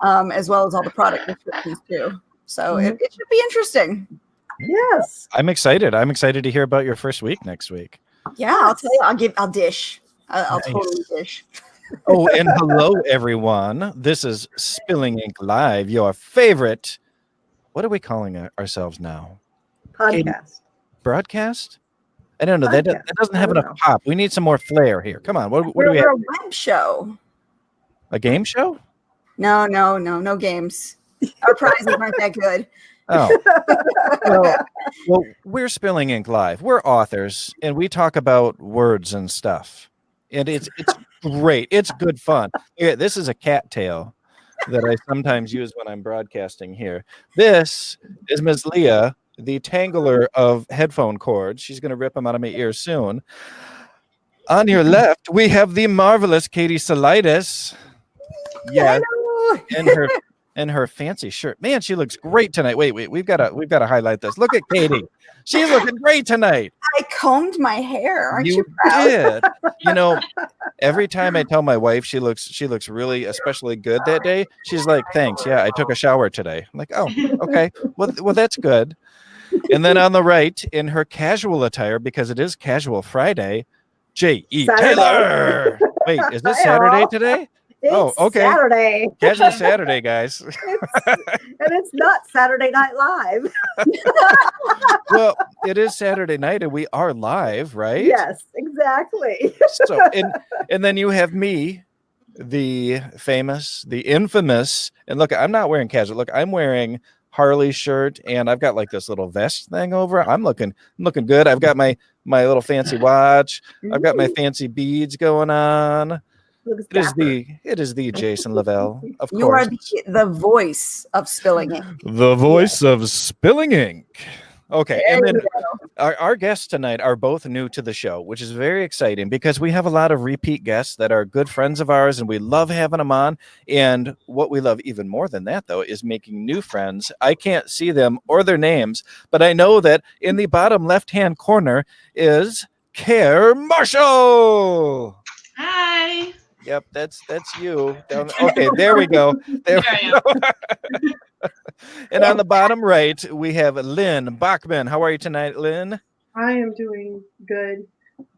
as well as all the product descriptions too. So it should be interesting. Yes. I'm excited. I'm excited to hear about your first week next week. Yeah, I'll tell you. I'll dish. I'll Nice. totally dish. Oh, and hello, everyone. This is Spilling Ink Live, your favorite. What are we calling ourselves now? Podcast. Broadcast? I don't know. That doesn't have enough pop. We need some more flair here. Come on. What do we have? We're a web show. A game show? No games. Our prizes aren't that good. Oh. well, we're Spilling Ink Live. We're authors, and we talk about words and stuff. And it's great. It's good fun. Yeah, this is a cattail that I sometimes use when I'm broadcasting here. This is Ms. Leah, the tangler of headphone cords. She's going to rip them out of my ears soon. On your left, we have the marvelous Katie Salidas. Yeah, and her fancy shirt. Man, she looks great tonight. Wait, we've got to highlight this. Look at Katie. She's looking great tonight. I combed my hair. Aren't you proud? Did. Every time I tell my wife she looks really especially good that day, she's like, "Thanks. Yeah, I took a shower today." I'm like, "Oh, okay. Well, that's good." And then on the right, in her casual attire, because it is Casual Friday, J.E. Taylor. Wait, is this Saturday today? It's Saturday. Casual Saturday, guys. And it's not Saturday Night Live. Well, it is Saturday night, and we are live, right? Yes, exactly. So, and then you have me, the famous, the infamous, and look, I'm not wearing casual. Look, I'm wearing Harley shirt, and I've got like this little vest thing over. I'm looking good. I've got my little fancy watch. I've got my fancy beads going on. It is the Jason Lavelle, of course. You are the voice of Spilling Ink. The voice of Spilling Ink. Okay, and then our guests tonight are both new to the show, which is very exciting because we have a lot of repeat guests that are good friends of ours, and we love having them on. And what we love even more than that, though, is making new friends. I can't see them or their names, but I know that in the bottom left-hand corner is Care Marshall. Hi. Yep, that's you. Okay, there we go. There we go. And on the bottom right, we have Lynn Bachman. How are you tonight, Lynn? I am doing good.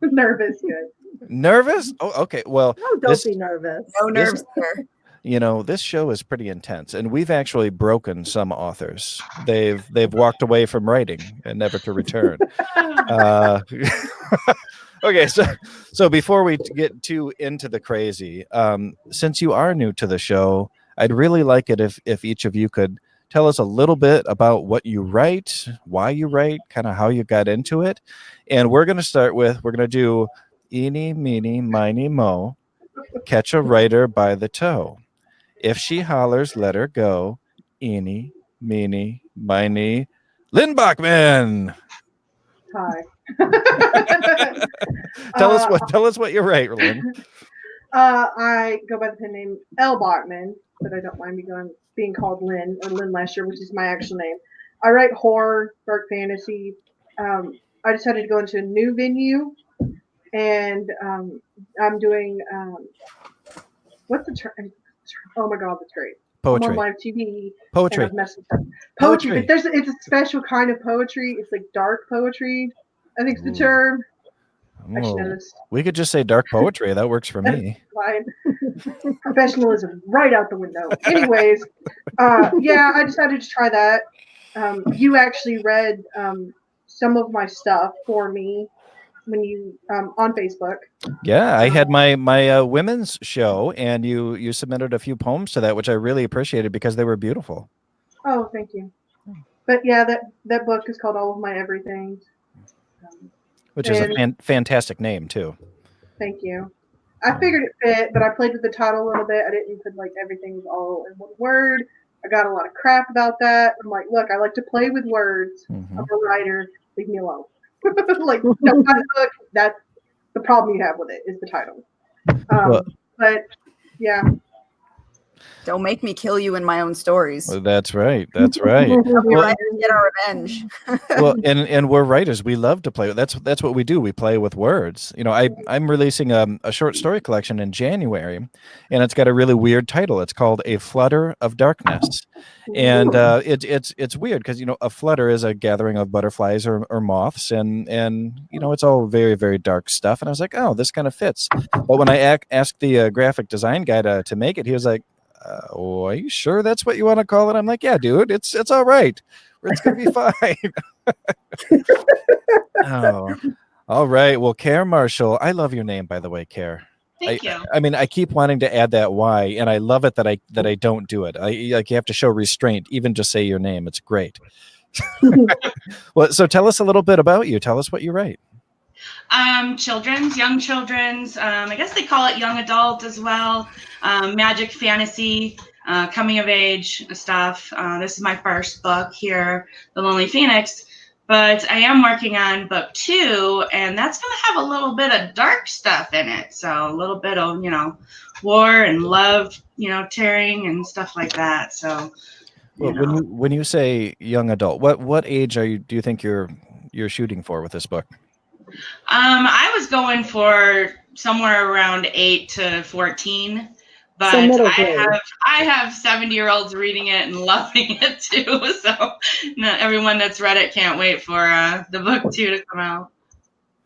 Nervous, good. Nervous? Oh, okay. Well, no, don't be nervous. No nerves here. This show is pretty intense, and we've actually broken some authors. They've walked away from writing and never to return. Okay, so before we get too into the crazy, since you are new to the show, I'd really like it if each of you could tell us a little bit about what you write, why you write, kind of how you got into it. And we're going to do eeny, meeny, miny, mo, catch a writer by the toe. If she hollers, let her go. Eeny, meeny, miny, Lynn Bachman. Hi. Tell us what you write, Lynn. I go by the pen name L. Bachman, but I don't mind being called Lynn or Lynn Lesher, which is my actual name. I write horror, dark fantasy. I decided to go into a new venue, and I'm doing what's the term? Oh my God, that's great. Poetry. I'm on live TV. Poetry. Poetry. But it's a special kind of poetry. It's like dark poetry, I think is the term. We could just say dark poetry. That works for me. Fine. Professionalism right out the window. Anyways, I decided to try that. You actually read some of my stuff for me when you on Facebook. Yeah, I had my women's show, and you submitted a few poems to that, which I really appreciated because they were beautiful. Oh, thank you. But yeah, that book is called All of My Everythings. Which is a fantastic name, too. Thank you. I figured it fit, but I played with the title a little bit. I didn't put everything was all in one word. I got a lot of crap about that. I'm like, look, I like to play with words. Mm-hmm. I'm a writer. Leave me alone. That's the problem you have with it is the title. But yeah. Don't make me kill you in my own stories. Well, that's right. That's right. We Well, writers get our revenge. well, and we're writers. We love to play. That's what we do. We play with words. You know, I'm releasing a short story collection in January, and it's got a really weird title. It's called A Flutter of Darkness, and it's weird because a flutter is a gathering of butterflies or moths, and it's all very, very dark stuff. And I was like, oh, this kind of fits. But when I asked the graphic design guy to make it, he was like, oh, are you sure that's what you want to call it? I'm like, yeah, dude, it's all right. It's gonna be fine. Oh, all right. Well, Care Marshall, I love your name, by the way, Care. Thank you. I mean, I keep wanting to add that Y, and I love it that I don't do it. You have to show restraint, even just say your name. It's great. Well, so tell us a little bit about you. Tell us what you write. Young children's, I guess they call it young adult as well. Magic, fantasy, coming of age stuff. This is my first book here, The Lonely Phoenix, but I am working on book 2, and that's going to have a little bit of dark stuff in it. So a little bit of, war and love, tearing and stuff like that. So, well, when you say young adult, what age do you think you're shooting for with this book? I was going for somewhere around 8 to 14, but So middle I grade. have 70-year-olds reading it and loving it too. So not everyone that's read it can't wait for the book 2 to come out.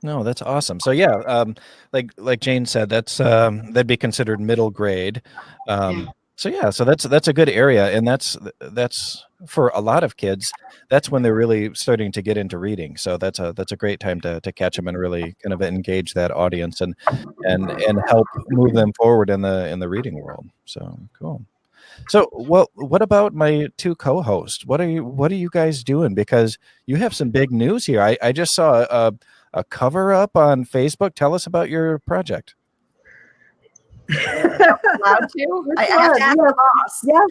No, that's awesome. So yeah, like Jane said, that's that'd be considered middle grade. So yeah, so that's a good area, and that's for a lot of kids. That's when they're really starting to get into reading. So that's a great time to catch them and really kind of engage that audience and help move them forward in the reading world. So cool. So what about my 2 co-hosts? What are you guys doing? Because you have some big news here. I just saw a cover up on Facebook. Tell us about your project. Allowed to? I have to ask the boss. Yes.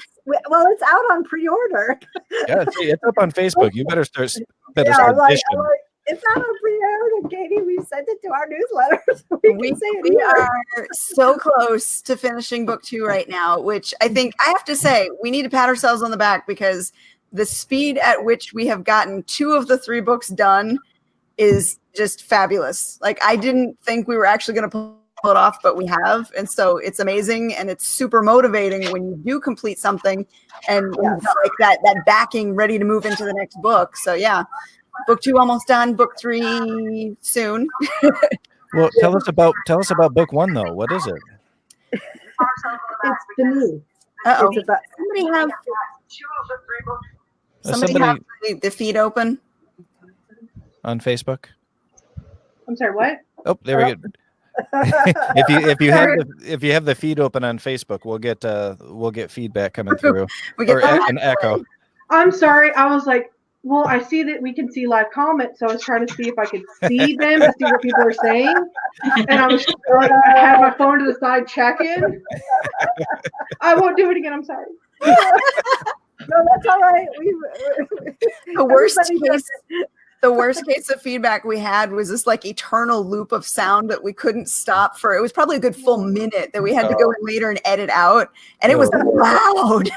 Well, it's out on pre-order. Yeah, see, it's up on Facebook. You better start I'm like, dishing. it's out on pre-order, Katie. We sent it to our newsletter. So we can say it We here. are so close to finishing book 2 right now, which I think I have to say we need to pat ourselves on the back because the speed at which we have gotten 2 of the 3 books done is just fabulous. Like I didn't think we were actually going to pull it off, but we have, and so it's amazing and it's super motivating when you do complete something and you've got like that backing ready to move into the next book. So yeah, book 2 almost done, book 3 soon. Well, tell us about book 1 though. What is it? It's beneath. Uh-oh. It's about, Somebody have the feed open. On Facebook? I'm sorry, what? Oh, there we go. if you have the feed open on Facebook, we'll get feedback coming through We get an echo. I'm sorry. I was like, well, I see that we can see live comments, so I was trying to see if I could see them to see what people are saying. And I I had my phone to the side checking. I won't do it again. I'm sorry. no, that's all right. The worst case of feedback we had was this like eternal loop of sound that we couldn't stop for. It was probably a good full minute that we had to go in later and edit out, and it was loud.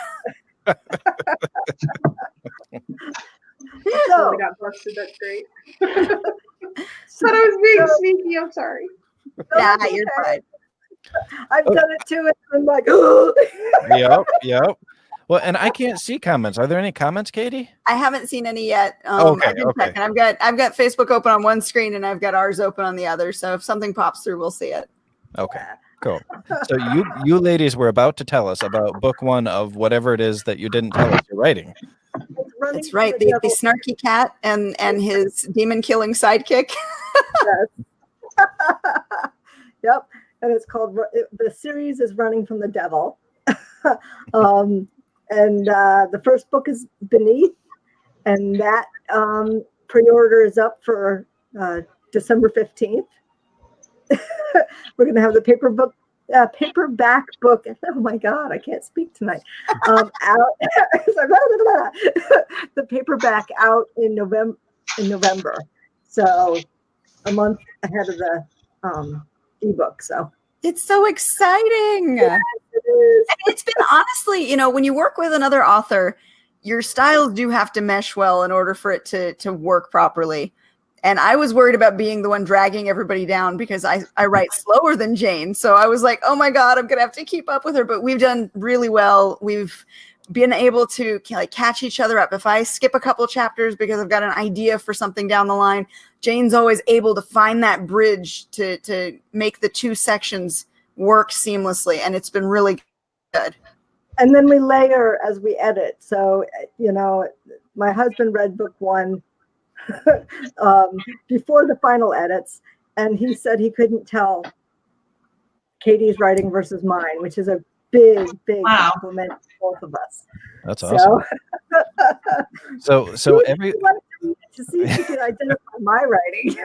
I got busted. That's great. But I was being sneaky. I'm sorry. Yeah, you're fine. I've done it too. It's been like, Yep. Well, and I can't see comments. Are there any comments, Katie? I haven't seen any yet. Okay. I've got Facebook open on one screen and I've got ours open on the other. So if something pops through, we'll see it. Okay, cool. So you ladies were about to tell us about book 1 of whatever it is that you didn't tell us you're writing. That's right. The snarky cat and his demon killing sidekick. Yes. Yep. And it's called, the series is Running from the Devil. And the first book is Beneath, and that pre-order is up for December 15th. We're going to have the paperback book. Oh my God, I can't speak tonight. Out the paperback out in November. So a month ahead of the ebook. So It's so exciting. yes, it is. And it's been honestly, when you work with another author, your styles do have to mesh well in order for it to work properly. And I was worried about being the one dragging everybody down because I write slower than Jane. So I was like, oh my God, I'm going to have to keep up with her. But we've done really well. We've been able to catch each other up. If I skip a couple chapters because I've got an idea for something down the line, Jane's always able to find that bridge to make the two sections work seamlessly. And it's been really good. And then we layer as we edit. So, my husband read book 1 before the final edits, and he said he couldn't tell Katie's writing versus mine, which is a big compliment to both of us. That's awesome. So every to see if you could identify my writing.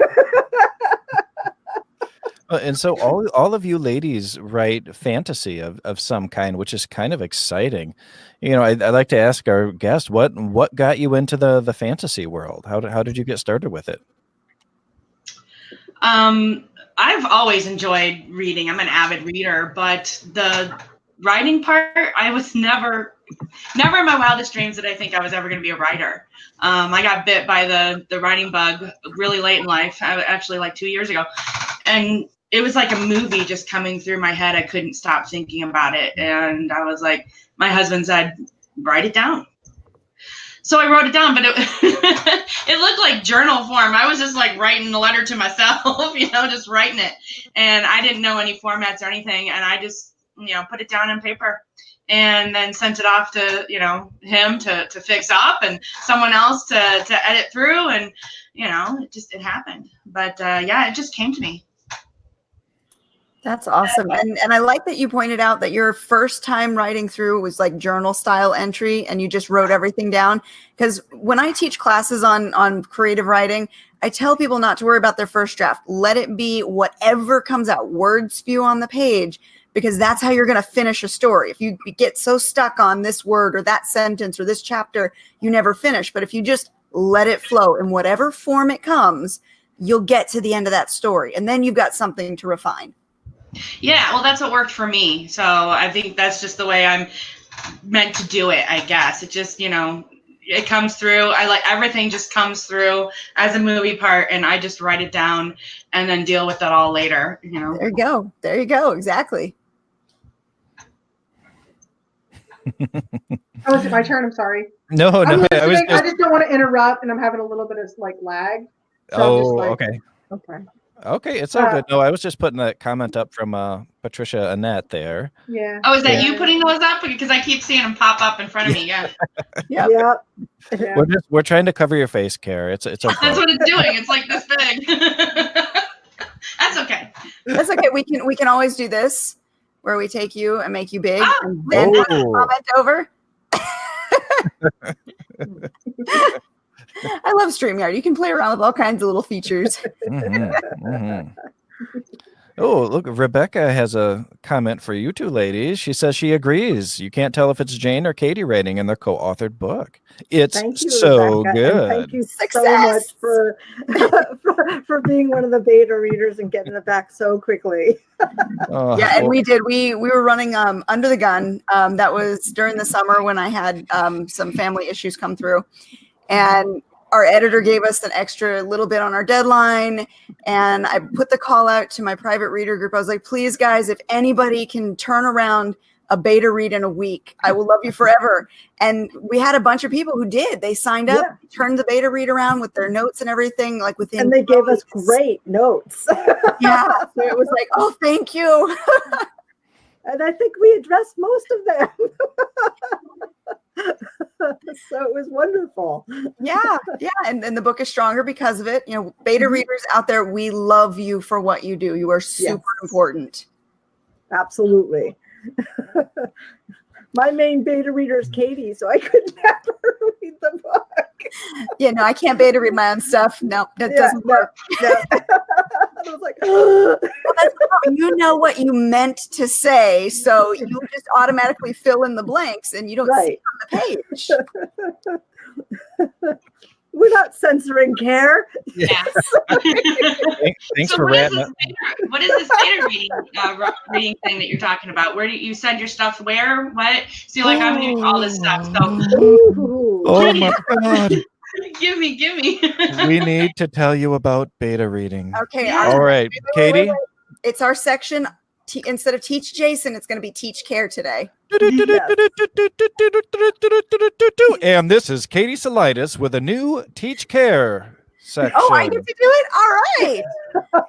And so all of you ladies write fantasy of some kind, which is kind of exciting. I'd like to ask our guest, what got you into the fantasy world? How did you get started with it? I've always enjoyed reading. I'm an avid reader, but the writing part, I was never in my wildest dreams did I think I was ever going to be a writer. I got bit by the writing bug really late in life, actually like 2 years ago. And it was like a movie just coming through my head. I couldn't stop thinking about it. And I was like, my husband said, write it down. So I wrote it down, but it looked like journal form. I was just like writing a letter to myself, just writing it. And I didn't know any formats or anything. And I just, put it down on paper and then sent it off to, him to fix up and someone else to edit through. And, it happened. But it just came to me. That's awesome. And I like that you pointed out that your first time writing through was like journal style entry and you just wrote everything down. Because when I teach classes on creative writing, I tell people not to worry about their first draft. Let it be whatever comes out, word spew on the page, because that's how you're going to finish a story. If you get so stuck on this word or that sentence or this chapter, you never finish. But if you just let it flow in whatever form it comes, you'll get to the end of that story. And then you've got something to refine. Yeah, well, that's what worked for me. So I think that's just the way I'm meant to do it, I guess. It just, it comes through. I like everything just comes through as a movie part, and I just write it down and then deal with it all later, There you go. There you go. Exactly. Oh, is it my turn? I'm sorry. No. I just don't want to interrupt, and I'm having a little bit of lag. So okay. Okay. Okay, it's all good. No, I was just putting that comment up from Patricia Annette there. Yeah. Oh, is that you putting those up? Because I keep seeing them pop up in front of me. Yeah. Yeah. We're trying to cover your face, Care. It's okay. That's what it's doing. It's like this big. That's okay. That's okay. We can always do this where we take you and make you big and then comment over. I love StreamYard. You can play around with all kinds of little features. Oh, look, Rebecca has a comment for you two ladies. She says she agrees. You can't tell if it's Jane or Katie writing in their co-authored book. It's so Rebecca, good. and thank you so much for being one of the beta readers and getting it back so quickly. And we did. We were running Under the Gun. That was during the summer when I had some family issues come through. And our editor gave us an extra little bit on our deadline. And I put the call out to my private reader group. I was like, please, guys, if anybody can turn around a beta read in a week, I will love you forever. And we had a bunch of people who did. They signed up, turned the beta read around with their notes and everything, like within. And they gave us great notes. Yeah. So it was like, oh, thank you. And I think we addressed most of them. So it was wonderful. Yeah. And the book is stronger because of it. Beta readers out there, we love you for what you do. You are super important. Absolutely. My main beta reader is Katie, so I could never read the book. Yeah, no, I can't beta read my own stuff. No, that doesn't work. No. I was like, well, you know what you meant to say, so you just automatically fill in the blanks, and you don't see it on the page. We're not censoring Care. Yes. Thanks So for ratting up. what is this beta reading thing that you're talking about? Where do you send your stuff? Where? What? See, like I'm new to all this stuff, so Ooh. Oh my God. give me. We need to tell you about beta reading. Okay. Yeah. All right, Katie. It's our section. Instead of Teach Jason, it's going to be Teach Care today. And this is Katie Salidas with a new Teach Care section. Oh, I get to do it? All right.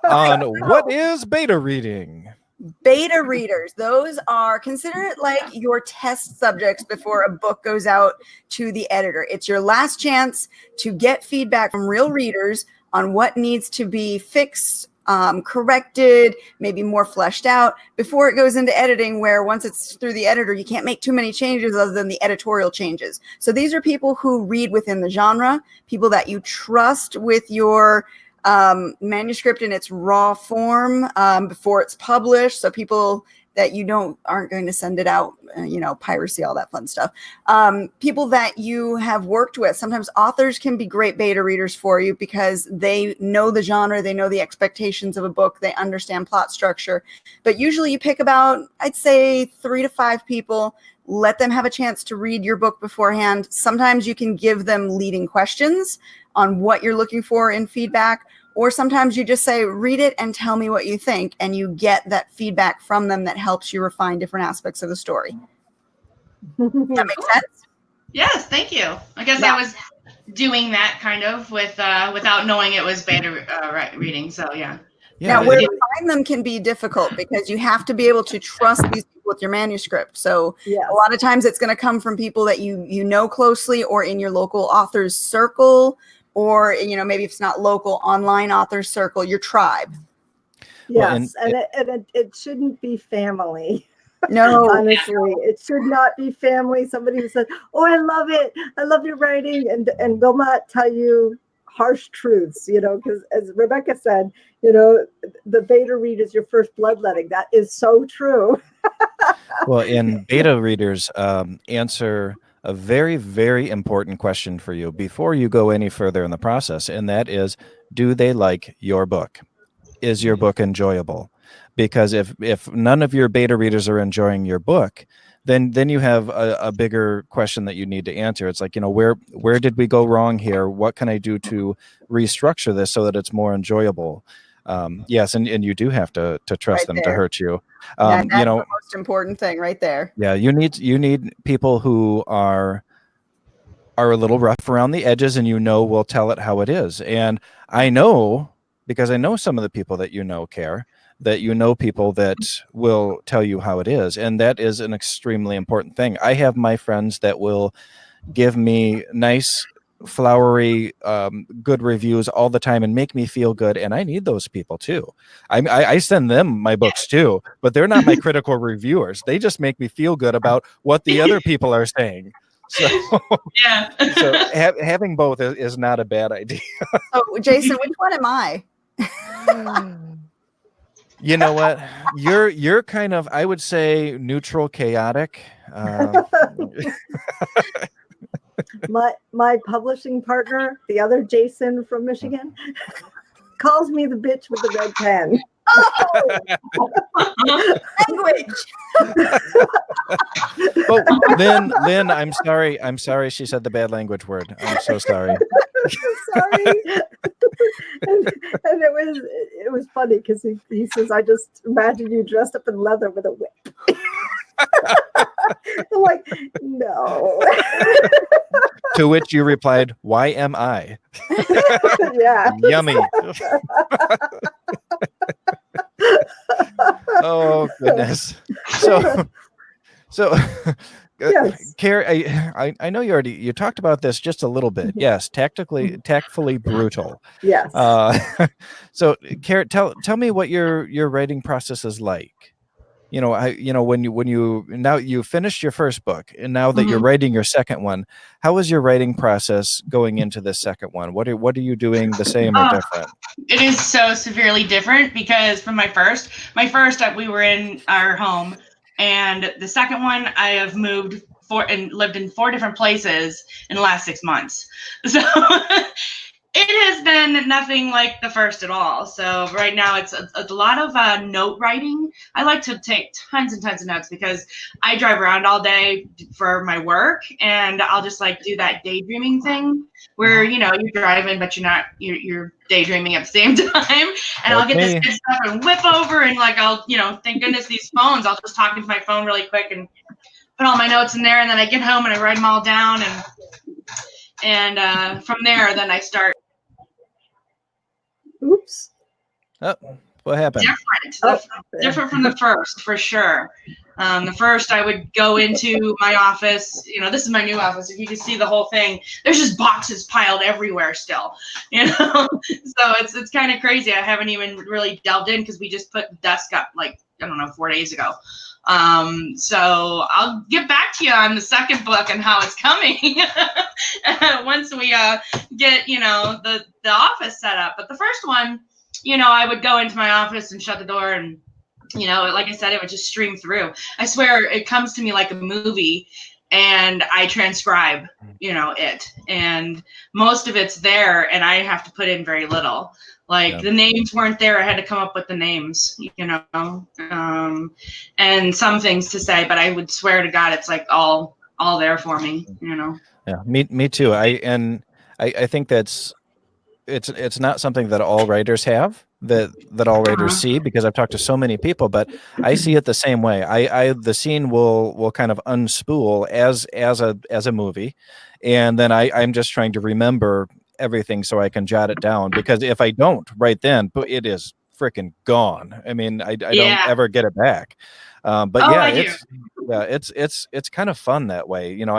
On what is beta reading? Beta readers, those are, consider it like your test subjects before a book goes out to the editor. It's your last chance to get feedback from real readers on what needs to be fixed, corrected, maybe more fleshed out before it goes into editing, where once it's through the editor, you can't make too many changes other than the editorial changes. So these are people who read within the genre, people that you trust with your manuscript in its raw form before it's published. So people that you aren't going to send it out, piracy, all that fun stuff. People that you have worked with. Sometimes authors can be great beta readers for you because they know the genre, they know the expectations of a book, they understand plot structure. But usually you pick about, I'd say 3 to 5 people, let them have a chance to read your book beforehand. Sometimes you can give them leading questions on what you're looking for in feedback. Or sometimes you just say, read it and tell me what you think. And you get that feedback from them that helps you refine different aspects of the story. That makes sense? Yes, thank you. I guess I was doing that kind of without knowing it was beta reading. So yeah. Now, where to find them can be difficult because you have to be able to trust these people with your manuscript. So a lot of times it's going to come from people that you know closely or in your local authors circle, or maybe if it's not local, online authors circle, your tribe. Yes, and it shouldn't be family. No, honestly, it should not be family. Somebody who said, "Oh, I love it. I love your writing," and will not tell you harsh truths. Because as Rebecca said, the beta read is your first bloodletting. That is so true. Well, and beta readers answer a very, very important question for you before you go any further in the process, and that is, do they like your book? Is your book enjoyable? Because if none of your beta readers are enjoying your book, then you have a bigger question that you need to answer. It's like, where did we go wrong here? What can I do to restructure this so that it's more enjoyable? Yes, and you do have to trust them to hurt you. That's the most important thing right there. Yeah, you need people who are a little rough around the edges, and will tell it how it is. And I know, because I know some of the people that care, that people that will tell you how it is, and that is an extremely important thing. I have my friends that will give me nice, flowery, good reviews all the time and make me feel good, and I need those people too. I send them my books too, but they're not my critical reviewers. They just make me feel good about what the other people are saying. So yeah. So having both is not a bad idea. Oh, Jason, which one am I? You know what? You're kind of, I would say, neutral, chaotic. My publishing partner, the other Jason from Michigan, calls me the bitch with the red pen. Oh, language. Oh, Lynn, I'm sorry she said the bad language word. I'm so sorry. Sorry. and it was funny because he says, I just imagine you dressed up in leather with a whip. I'm like, no. To which you replied, why am I? Yeah. Yummy. Oh goodness. So yes. Carrie, I know you talked about this just a little bit. Yes, tactfully brutal. Yes. So Carrie, tell me what your writing process is like. When you finished your first book, and now that you're writing your second one, how is your writing process going into the second one? What are you doing the same or different? It is so severely different because from my first, we were in our home, and the second one I have moved lived in 4 different places in the last 6 months. So it has been nothing like the first at all. So right now it's a lot of note writing. I like to take tons and tons of notes because I drive around all day for my work, and I'll just like do that daydreaming thing where, you know, you're driving, but you're daydreaming at the same time. And I'll get this good stuff and whip over, and like, I'll, you know, thank goodness these phones, I'll just talk into my phone really quick and put all my notes in there. And then I get home and I write them all down. And from there, then I start. Oops. Oh, what happened? Different from the first, for sure. The first, I would go into my office. You know, this is my new office. If you can see the whole thing, there's just boxes piled everywhere still. You know, so it's kind of crazy. I haven't even really delved in because we just put the desk up like, I don't know, 4 days ago. So I'll get back to you on the second book and how it's coming once we get, you know, the office set up. But the first one, you know, I would go into my office and shut the door, and, you know, like I said, it would just stream through. I swear it comes to me like a movie, and I transcribe, you know, it, and most of it's there, and I have to put in very little. Like, the names weren't there. I had to come up with the names, you know, and some things to say, but I would swear to God, it's like all there for me, you know? Yeah, me too. I think that's, it's not something that all writers have, that all writers see, because I've talked to so many people, but I see it the same way. The scene will kind of unspool as a movie, and then I'm just trying to remember everything so I can jot it down, because if I don't right then, it is freaking gone. I mean, I don't ever get it back. But it's kind of fun that way. You know,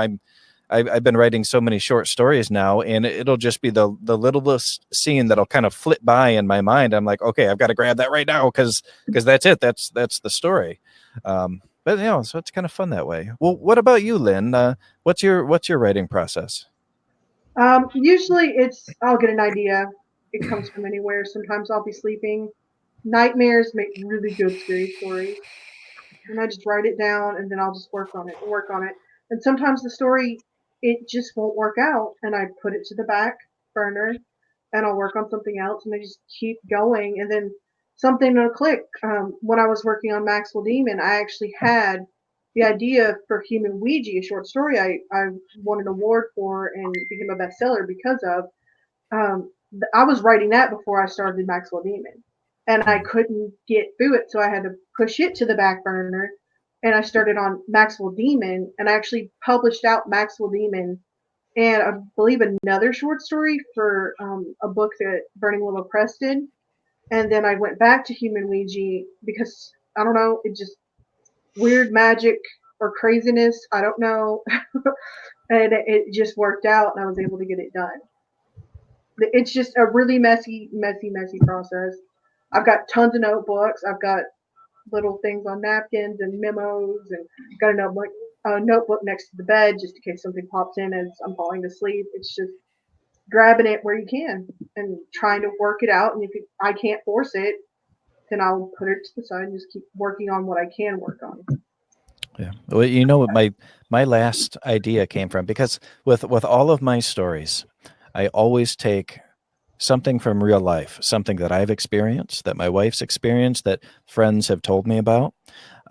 I've been writing so many short stories now, and it'll just be the littlest scene that'll kind of flit by in my mind. I'm like, okay, I've got to grab that right now because that's it. That's the story. But you know, so it's kind of fun that way. Well, what about you, Lynn? What's your writing process? Usually I'll get an idea. It comes from anywhere. Sometimes I'll be sleeping. Nightmares make really good scary stories. And I just write it down, and then I'll just work on it. And sometimes the story, it just won't work out, and I put it to the back burner, and I'll work on something else, and I just keep going, and then something will click. When I was working on Maxwell Demon, I actually had the idea for Human Ouija, a short story I won an award for and became a bestseller because of. I was writing that before I started Maxwell Demon, and I couldn't get through it, so I had to push it to the back burner, and I started on Maxwell Demon, and I actually published out Maxwell Demon and I believe another short story for a book that Burning Willow Press did, and then I went back to Human Ouija because, I don't know, it just weird magic or craziness, I don't know, and it just worked out, and I was able to get it done. It's just a really messy process. I've got tons of notebooks. I've got little things on napkins and memos, and got a notebook next to the bed just in case something pops in as I'm falling asleep. It's just grabbing it where you can and trying to work it out. And if I can't force it, then I'll put it to the side and just keep working on what I can work on. Yeah. Well, you know what my last idea came from, because with all of my stories, I always take something from real life, something that I've experienced, that my wife's experienced, that friends have told me about.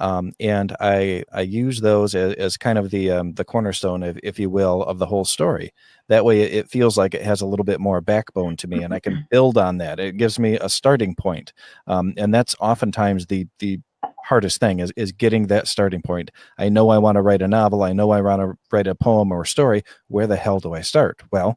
And I use those as kind of the cornerstone, if you will, of the whole story. That way it feels like it has a little bit more backbone to me, and I can build on that. It gives me a starting point. And that's oftentimes the hardest thing is getting that starting point. I know I want to write a novel. I know I want to write a poem or a story. Where the hell do I start? Well,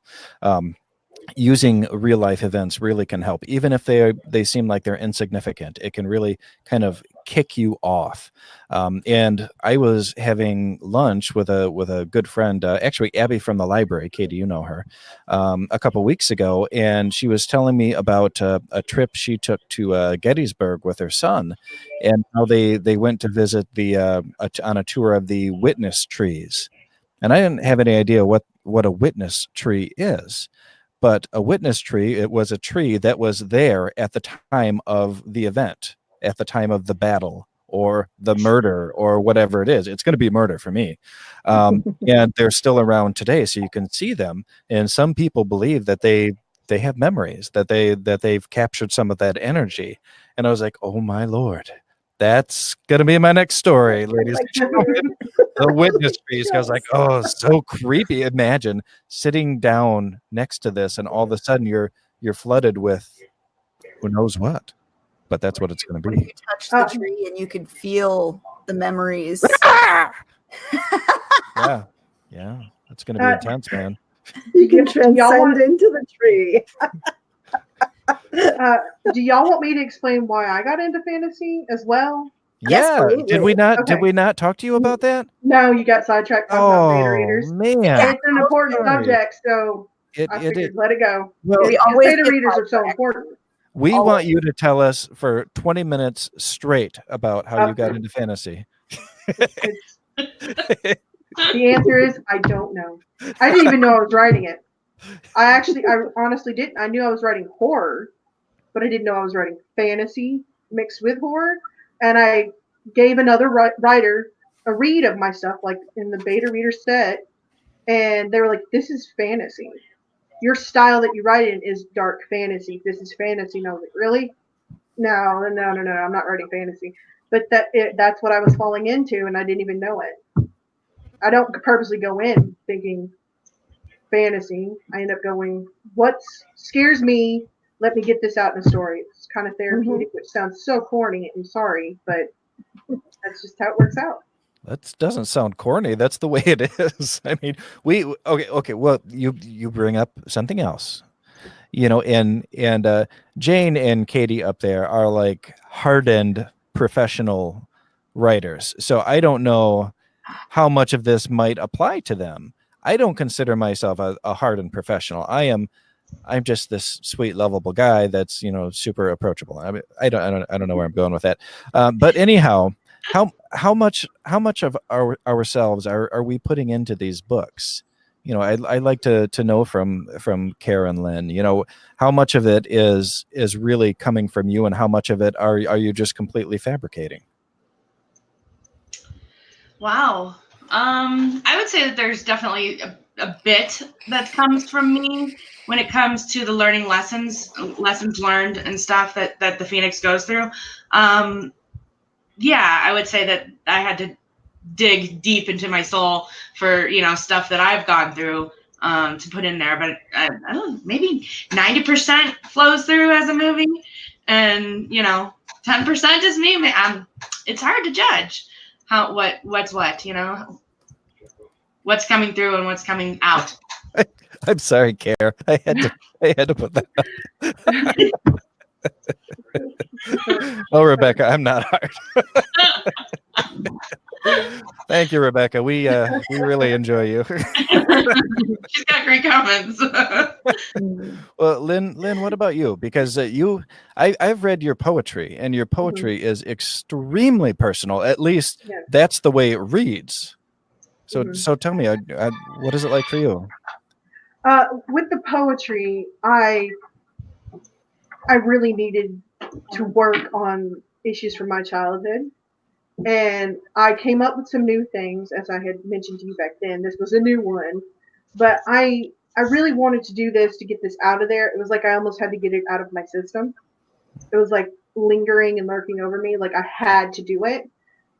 using real life events really can help, even if they seem like they're insignificant. It can really kind of kick you off. And I was having lunch with a good friend, actually Abby from the library. Katie, you know her, a couple weeks ago, and she was telling me about a trip she took to Gettysburg with her son, and how they went to visit on a tour of the witness trees. And I didn't have any idea what a witness tree is. But a witness tree, it was a tree that was there at the time of the event, at the time of the battle or the murder or whatever it is. It's going to be murder for me. And they're still around today, so you can see them. And some people believe that they have memories, that they've captured some of that energy. And I was like, oh my Lord, that's going to be my next story, ladies and gentlemen. The witness trees. I was like, oh, so creepy. Imagine sitting down next to this and all of a sudden you're flooded with who knows what. But that's what it's going to be. You touched the tree and you could feel the memories. Yeah. That's going to be intense, man. You can transcend into the tree. Do y'all want me to explain why I got into fantasy as well? Yeah. Yes, Did we not? Okay. Did we not talk to you about that? No, you got sidetracked talking about beta readers. Man. It's an important subject, so I figured let it go. Well, we always beta readers are so important. We want you to tell us for 20 minutes straight about how you got into fantasy. The answer is I don't know. I didn't even know I was writing it. I honestly didn't. I knew I was writing horror, but I didn't know I was writing fantasy mixed with horror. And I gave another writer a read of my stuff, like in the beta reader set, and they were like, "This is fantasy. Your style that you write in is dark fantasy. This is fantasy." And I was like, "Really? No. I'm not writing fantasy." But that's what I was falling into, and I didn't even know it. I don't purposely go in thinking fantasy. I end up going, what scares me? Let me get this out in a story. It's kind of therapeutic, which sounds so corny. I'm sorry, but that's just how it works out. That doesn't sound corny. That's the way it is. I mean, okay. Well, you bring up something else, and Jane and Katie up there are like hardened professional writers. So I don't know how much of this might apply to them. I don't consider myself a hardened professional. I'm just this sweet, lovable guy that's super approachable. I mean, I don't know where I'm going with that. But anyhow, how much of ourselves are we putting into these books? I'd like to know from Kara and Lynn, how much of it is really coming from you, and how much of it are you just completely fabricating? Wow. I would say that there's definitely a bit that comes from me when it comes to the learning lessons learned and stuff that the Phoenix goes through. Yeah, I would say that I had to dig deep into my soul for, stuff that I've gone through to put in there. But I don't know, maybe 90% flows through as a movie, and 10% is me. It's hard to judge what's what, what's coming through and what's coming out. I'm sorry, Kara. I had to put that up. Oh, Rebecca, I'm not hard. Thank you, Rebecca. We really enjoy you. She's got great comments. Well, Lynn, what about you? Because I've read your poetry, and your poetry is extremely personal. At least that's the way it reads. So tell me, what is it like for you? With the poetry, I really needed to work on issues from my childhood. And I came up with some new things, as I had mentioned to you back then. This was a new one. But I really wanted to do this to get this out of there. It was like I almost had to get it out of my system. It was like lingering and lurking over me. Like I had to do it.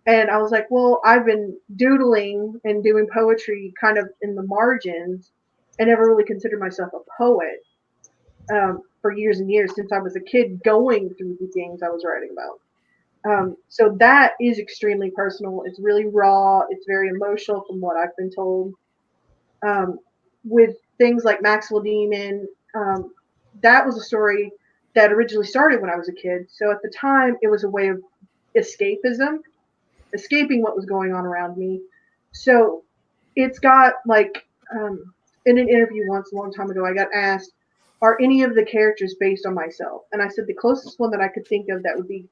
And I was like, well, I've been doodling and doing poetry kind of in the margins. I never really considered myself a poet for years and years, since I was a kid going through the things I was writing about. So that is extremely personal. It's really raw. It's very emotional from what I've been told. With things like Maxwell Demon, that was a story that originally started when I was a kid. So at the time, it was a way of escapism, escaping what was going on around me. So it's got like, in an interview once a long time ago, I got asked, are any of the characters based on myself? And I said the closest one that I could think of that would be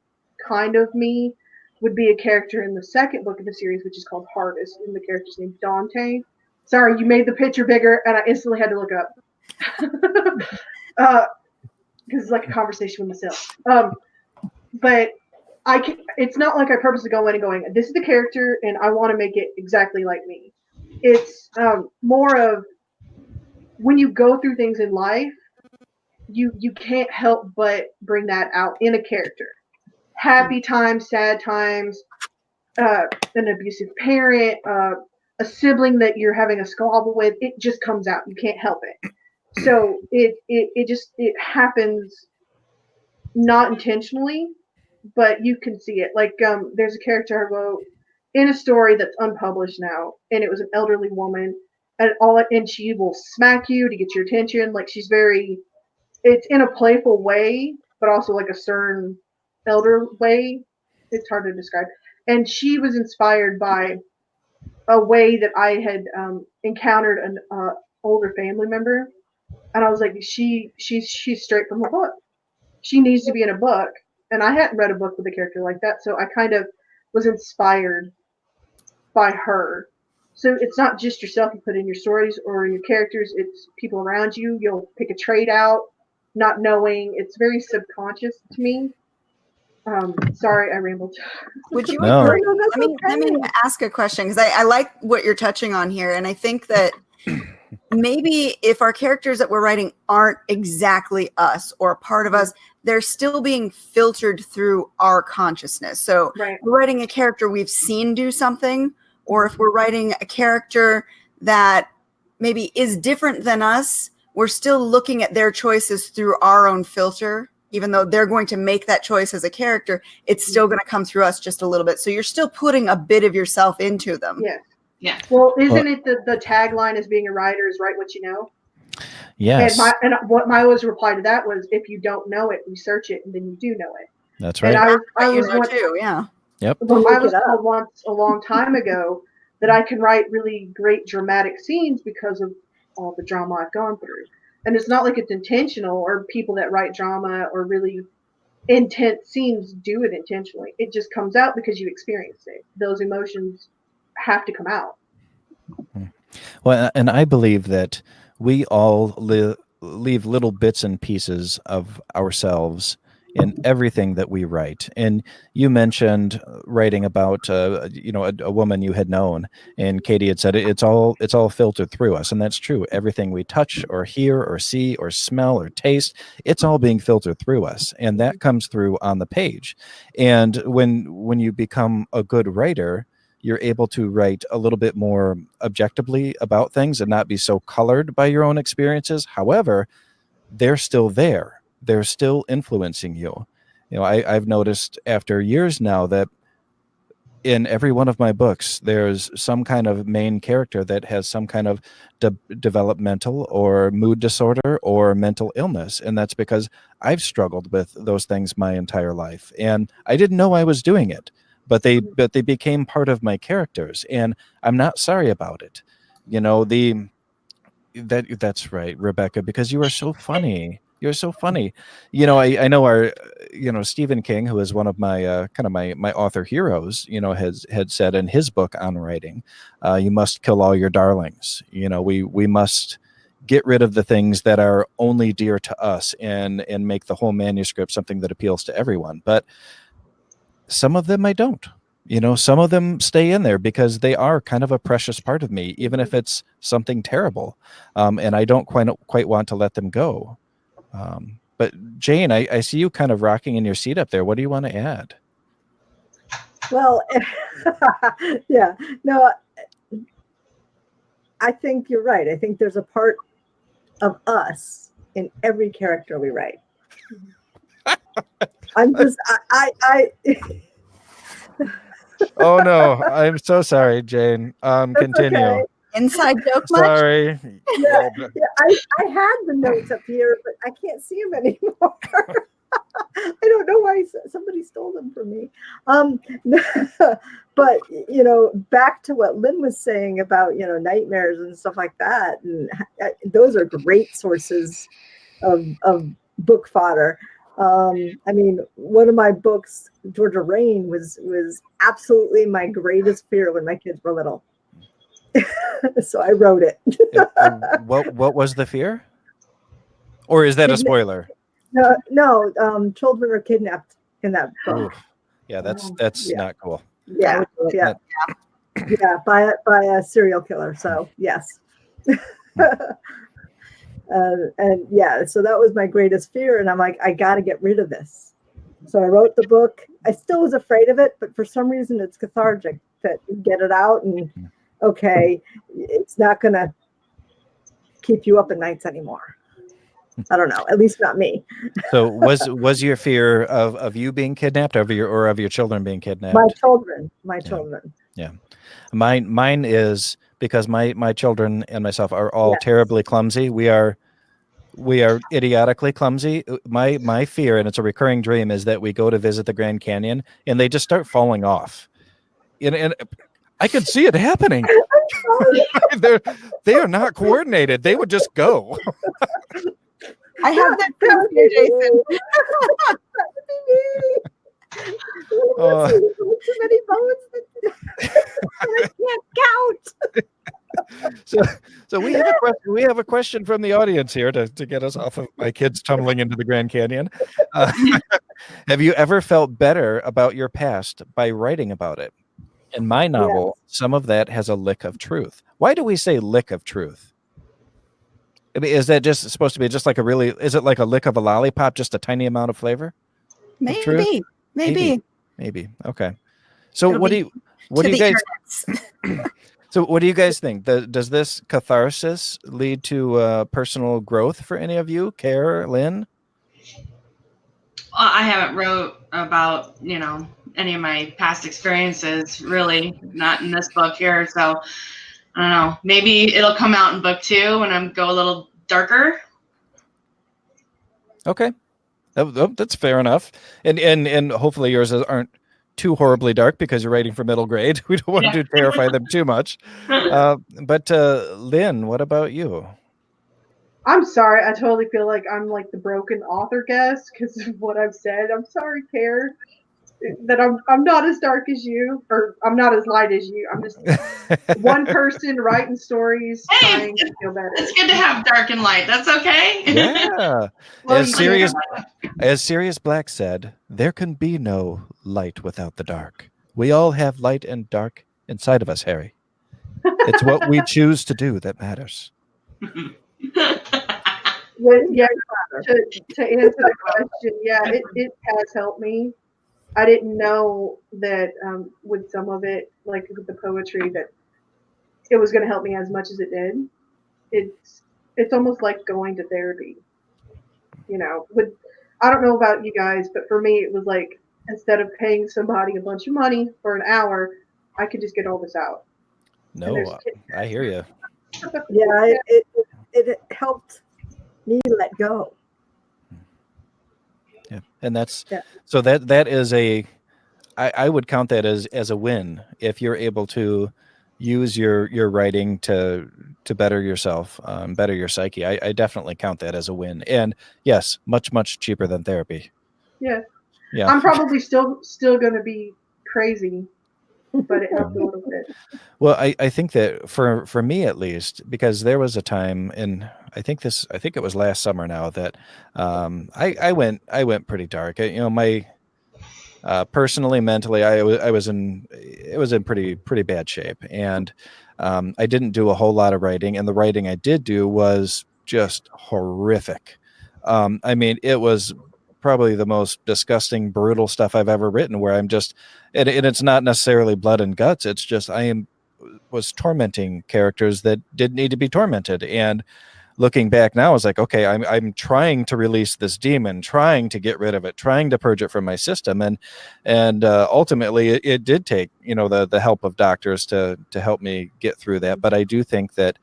kind of me would be a character in the second book of the series, which is called Harvest, and the character's named Dante. Sorry, you made the picture bigger, and I instantly had to look up. Because it's like a conversation with myself. But it's not like I purposely go in and going, this is the character and I want to make it exactly like me. It's more of when you go through things in life, you can't help but bring that out in a character. Happy times, sad times, an abusive parent, a sibling that you're having a squabble with, it just comes out. You can't help it. So it happens not intentionally, but you can see it. Like there's a character I wrote in a story that's unpublished now, and it was an elderly woman, and she will smack you to get your attention. Like she's very, it's in a playful way, but also like a stern elder way. It's hard to describe. And she was inspired by a way that I had encountered an older family member, and I was like, she's straight from a book. She needs to be in a book, and I hadn't read a book with a character like that, so I kind of was inspired by her. So it's not just yourself you put in your stories or your characters, it's people around you. You'll pick a trait out, not knowing. It's very subconscious to me. Sorry, I rambled. Would you No. agree? No, that's Let me okay. ask a question, because I like what you're touching on here. And I think that maybe if our characters that we're writing aren't exactly us or a part of us, they're still being filtered through our consciousness. So Right. we're writing a character we've seen do something, or if we're writing a character that maybe is different than us, we're still looking at their choices through our own filter. Even though they're going to make that choice as a character, it's still going to come through us just a little bit. So you're still putting a bit of yourself into them. Yes. Yeah. Well, isn't it the tagline as being a writer is write what you know? Yes, And what my always reply to that was, if you don't know it, research it, and then you do know it. that's And right. I You was know once, too, yeah. well, I Look was it up. told once a long time ago that I can write really great dramatic scenes because of all the drama I've gone through. And it's not like it's intentional, or people that write drama or really intense scenes do it intentionally. It just comes out because you experienced it. Those emotions have to come out. Well, and I believe that we all leave little bits and pieces of ourselves in everything that we write. And you mentioned writing about, a woman you had known, and Katie had said it's all filtered through us, and that's true. Everything we touch or hear or see or smell or taste, it's all being filtered through us, and that comes through on the page. And when you become a good writer, you're able to write a little bit more objectively about things and not be so colored by your own experiences. However, they're still there. They're still influencing you. I've noticed after years now that in every one of my books, there's some kind of main character that has some kind of developmental or mood disorder or mental illness. And that's because I've struggled with those things my entire life. And I didn't know I was doing it, but they became part of my characters. And I'm not sorry about it. That's right, Rebecca, because you are so funny. You're so funny. I know our, Stephen King, who is one of my kind of my author heroes, had said in his book on writing, you must kill all your darlings. We must get rid of the things that are only dear to us and make the whole manuscript something that appeals to everyone. But some of them I don't. Some of them stay in there because they are kind of a precious part of me, even if it's something terrible, and I don't quite want to let them go. But Jane, I see you kind of rocking in your seat up there. What do you want to add? Well, yeah, no, I think you're right. I think there's a part of us in every character we write. I'm just, I Oh no, I'm so sorry, Jane. Continue. okay. Inside joke much? Sorry. Yeah, I had the notes up here, but I can't see them anymore. I don't know why somebody stole them from me. But back to what Lynn was saying about nightmares and stuff like that, and those are great sources of book fodder. I mean, one of my books, Georgia Rain, was absolutely my greatest fear when my kids were little. So I wrote it. What was the fear? Or is that a spoiler? No, children are kidnapped in that book. Oof. Yeah, that's Yeah. not cool. Yeah, Yeah. yeah, by a serial killer. So yes. And yeah, so that was my greatest fear. And I'm like, I got to get rid of this. So I wrote the book. I still was afraid of it, but for some reason it's cathartic to get it out. And okay, it's not going to keep you up at nights anymore. I don't know, at least not me. So was your fear of you being kidnapped, of your children being kidnapped? My children. Yeah. Mine is because my children and myself are all Yes. terribly clumsy. We are idiotically clumsy. My fear, and it's a recurring dream, is that we go to visit the Grand Canyon and they just start falling off. And I could see it happening. They are not coordinated. They would just go. I have that fear too, Jason. Too many bones. I can't count. So we have a question from the audience here to get us off of my kids tumbling into the Grand Canyon. Have you ever felt better about your past by writing about it? In my novel, some of that has a lick of truth. Why do we say lick of truth? I mean, is that just supposed to be just like is it like a lick of a lollipop, just a tiny amount of flavor? Maybe. Okay. So what do you guys So what do you guys think? Does this catharsis lead to personal growth for any of you? Care, Lynn? I haven't wrote about, any of my past experiences, really, not in this book here. So I don't know. Maybe it'll come out in book 2 when I go a little darker. Okay. That's fair enough. And hopefully yours aren't too horribly dark because you're writing for middle grade. We don't want to terrify them too much. But Lynn, what about you? I'm sorry. I totally feel like I'm like the broken author guest because of what I've said. I'm sorry, Care, that I'm not as dark as you, or I'm not as light as you. I'm just one person writing stories, trying to feel better. It's good to have dark and light. That's okay. Yeah. Well, As Sirius Black said, there can be no light without the dark. We all have light and dark inside of us, Harry. It's what we choose to do that matters. Well, yeah, to answer the question, yeah, it has helped me. I didn't know that with some of it, like with the poetry, that it was going to help me as much as it did. It's almost like going to therapy. I don't know about you guys, but for me, it was like instead of paying somebody a bunch of money for an hour, I could just get all this out. No, I hear you. Yeah, it helped me let go. Yeah, and so that is I would count that as a win if you're able to use your writing to better yourself, better your psyche. I definitely count that as a win. And yes, much cheaper than therapy. Yeah. Yeah. I'm probably still going to be crazy, but it helped a little bit. Well, I think that for me at least, because there was a time I think it was last summer now that I went pretty dark. My personally, mentally, it was in pretty bad shape, and I didn't do a whole lot of writing, and the writing I did do was just horrific. I mean, it was probably the most disgusting, brutal stuff I've ever written, where I'm just, and it's not necessarily blood and guts. It's just was tormenting characters that didn't need to be tormented. And looking back now, I was like, okay, I'm trying to release this demon, trying to get rid of it, trying to purge it from my system, and ultimately it did take the help of doctors to help me get through that. But I do think that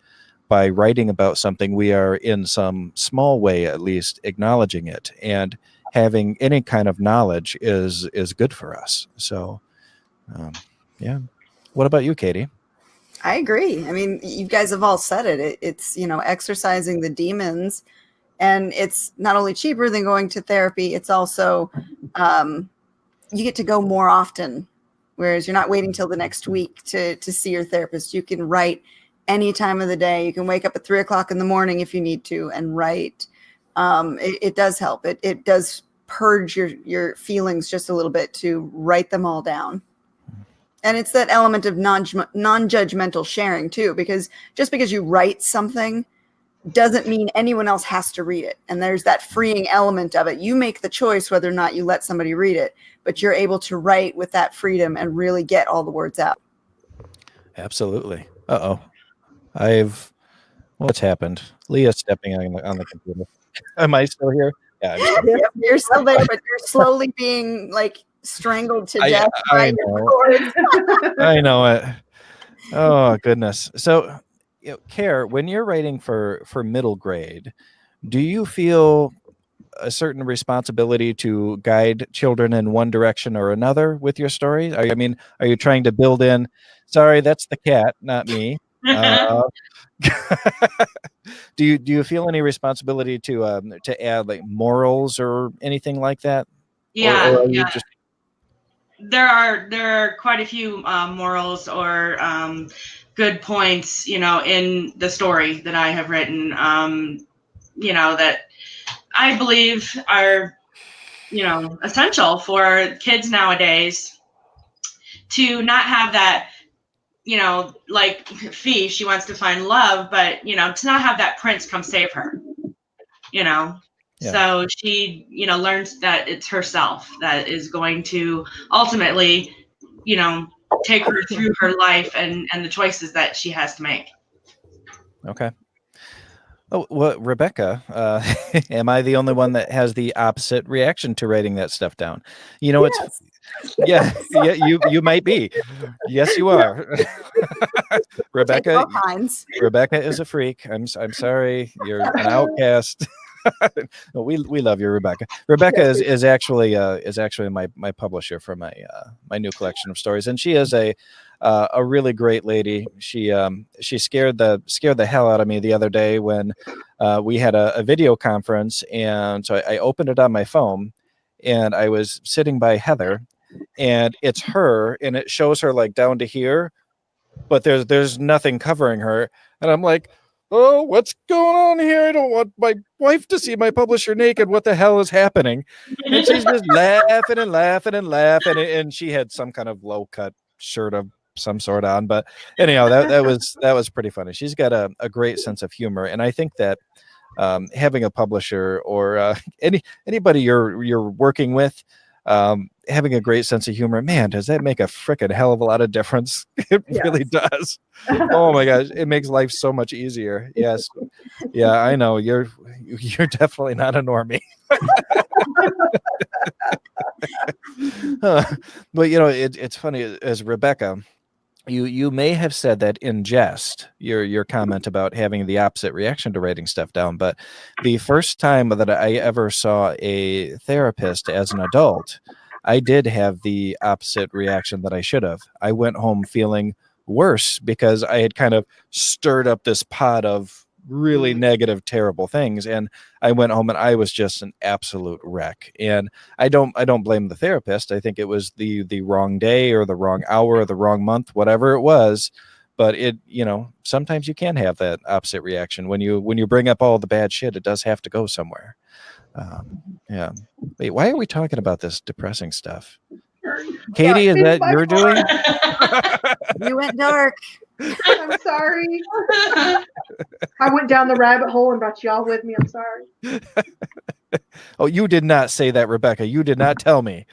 by writing about something, we are in some small way at least acknowledging it, and having any kind of knowledge is good for us. So, yeah. What about you, Katie? I agree. I mean, you guys have all said it. It's, exercising the demons, and it's not only cheaper than going to therapy, it's also, you get to go more often, whereas you're not waiting till the next week to see your therapist. You can write any time of the day. You can wake up at 3:00 in the morning if you need to and write. It does help. It does purge your feelings just a little bit, to write them all down. And it's that element of non-judgmental sharing too, because just because you write something doesn't mean anyone else has to read it. And there's that freeing element of it. You make the choice whether or not you let somebody read it, but you're able to write with that freedom and really get all the words out. Absolutely. What's happened? Leah's stepping on the computer. Am I still here? Yeah, I'm still Yes. Yep, you're still there, but you're slowly being like strangled to death. I by your know. cords. I know it. Oh goodness. So, Care, when you're writing for middle grade, do you feel a certain responsibility to guide children in one direction or another with your stories? Are you trying to build in? Sorry, that's the cat, not me. Do you feel any responsibility to add like morals or anything like that? Yeah, or are you yeah. just There are quite a few morals or good points, in the story that I have written, that I believe are, essential for kids nowadays to not have that, like Fee, she wants to find love, but, to not have that prince come save her, Yeah. So she, learns that it's herself that is going to ultimately, take her through her life and the choices that she has to make. Okay. Oh, well, Rebecca, am I the only one that has the opposite reaction to writing that stuff down? Yes. Yeah, you might be. Yes, you are. Take all kinds. Rebecca is a freak. I'm sorry, you're an outcast. No, we love you, Rebecca. Rebecca is actually my publisher for my new collection of stories, and she is a really great lady. She scared the hell out of me the other day when we had a video conference, and so I opened it on my phone, and I was sitting by Heather, and it's her, and it shows her like down to here, but there's nothing covering her, and I'm like, oh, what's going on here? I don't want my wife to see my publisher naked. What the hell is happening? And she's just laughing and laughing and laughing. And she had some kind of low cut shirt of some sort on. But anyhow, that was pretty funny. She's got a great sense of humor. And I think that having a publisher or anybody you're working with, having a great sense of humor, man, does that make a freaking hell of a lot of difference? It really does. Oh my gosh, it makes life so much easier. Yes. Yeah, I know. You're definitely not a normie. But it's funny, as Rebecca, you may have said that in jest, your comment about having the opposite reaction to writing stuff down, but the first time that I ever saw a therapist as an adult, I did have the opposite reaction that I should have. I went home feeling worse because I had kind of stirred up this pot of really negative, terrible things, and I went home and I was just an absolute wreck. And I don't blame the therapist. I think it was the wrong day or the wrong hour or the wrong month, whatever it was. But it, sometimes you can have that opposite reaction when you bring up all the bad shit. It does have to go somewhere. Yeah. Wait, why are we talking about this depressing stuff? Katie, is that you're doing? You went dark. I'm sorry. I went down the rabbit hole and brought y'all with me. I'm sorry. Oh, you did not say that, Rebecca. You did not tell me.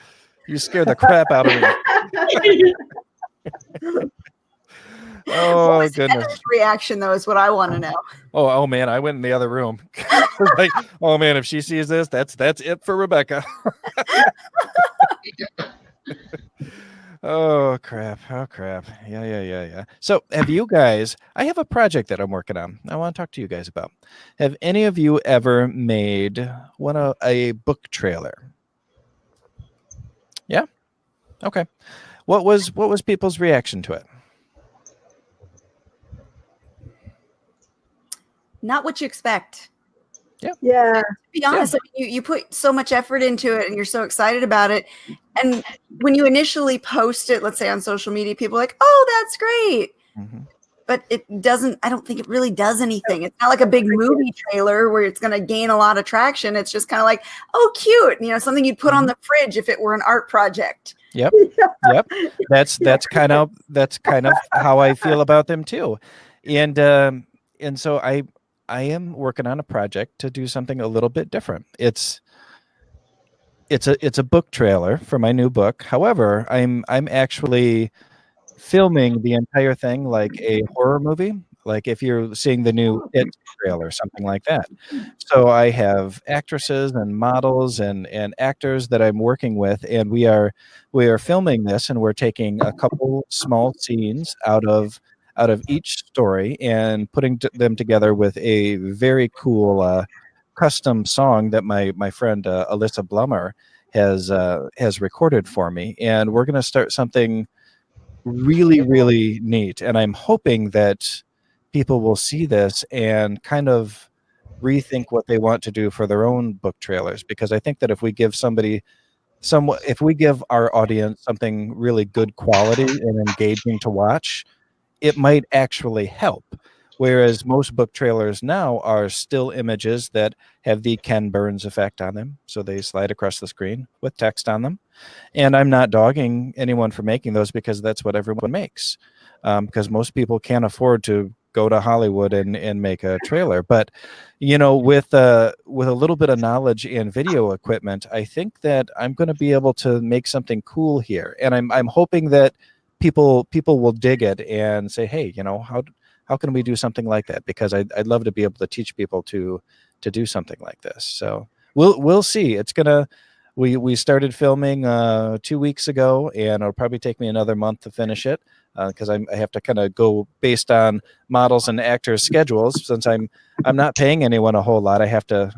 You scared the crap out of me. Oh, goodness. Heather's reaction, though, is what I want to know. Oh man, I went in the other room. Like, oh man, if she sees this, that's it for Rebecca. Oh crap. Yeah. So have you guys, I have a project that I'm working on. I want to talk to you guys about. Have any of you ever made a book trailer? Yeah. Okay. What was people's reaction to it? Not what you expect. Yeah. To be honest, you put so much effort into it and you're so excited about it. And when you initially post it, let's say on social media, people are like, oh, that's great. Mm-hmm. but it doesn't, I don't think it really does anything. It's not like a big movie trailer where it's going to gain a lot of traction. It's just kind of like, oh, cute. You know, something you'd put on the fridge if it were an art project. Yep. Yep. That's kind of how I feel about them too. And so I am working on a project to do something a little bit different. It's a book trailer for my new book. However, I'm actually filming the entire thing like a horror movie, like if you're seeing the new It trailer, something like that. So I have actresses and models and actors that I'm working with, and we are filming this, and we're taking a couple small scenes out of each story and putting them together with a very cool custom song that my friend Alyssa Blummer has recorded for me, and we're going to start something really, really neat. And I'm hoping that people will see this and kind of rethink what they want to do for their own book trailers, because I think that if we give if we give our audience something really good quality and engaging to watch, it might actually help. Whereas most book trailers now are still images that have the Ken Burns effect on them. So they slide across the screen with text on them. And I'm not dogging anyone for making those, because that's what everyone makes. Because most people can't afford to go to Hollywood and make a trailer. But, you know, with a little bit of knowledge and video equipment, I think that I'm going to be able to make something cool here. And I'm hoping that people will dig it and say, hey, you know, how can we do something like that? Because I'd love to be able to teach people to do something like this. So we'll see. It's gonna. We started filming 2 weeks ago, and it'll probably take me another month to finish it, because I have to kind of go based on models and actors' schedules. Since I'm not paying anyone a whole lot, I have to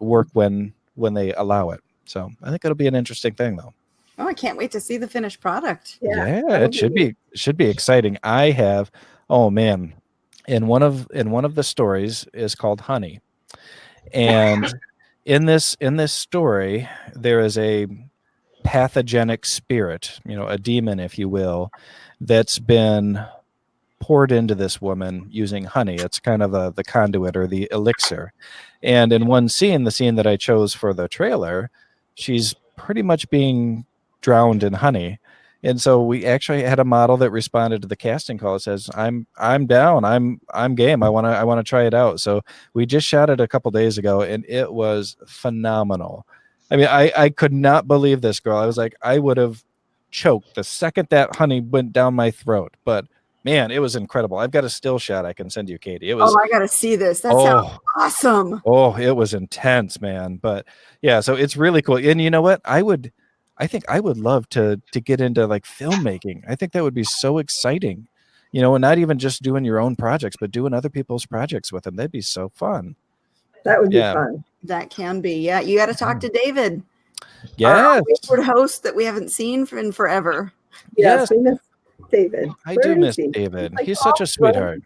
work when they allow it. So I think it'll be an interesting thing, though. Oh, I can't wait to see the finished product. Yeah, it should be exciting. I have, oh man, in one of the stories is called Honey, and in this story there is a pathogenic spirit, you know, a demon, if you will, that's been poured into this woman using honey. It's kind of the conduit or the elixir. And in one scene, the scene that I chose for the trailer, she's pretty much being drowned in honey. And so we actually had a model that responded to the casting call. It says, I'm down. I'm game. I want to try it out. So we just shot it a couple days ago, and it was phenomenal. I mean, I could not believe this girl. I was like, I would have choked the second that honey went down my throat. But man, it was incredible. I've got a still shot I can send you, Katie. It was. Oh, I got to see this. That sounds awesome. Oh, it was intense, man. But yeah, so it's really cool. And you know what? I think I would love to get into like filmmaking. I think that would be so exciting, you know, and not even just doing your own projects, but doing other people's projects with them. That'd be so fun. That would be fun. That can be. Yeah. You got to talk to David. Yes. Our host that we haven't seen in forever. Yes. We miss David. I do miss David. He's such a sweetheart.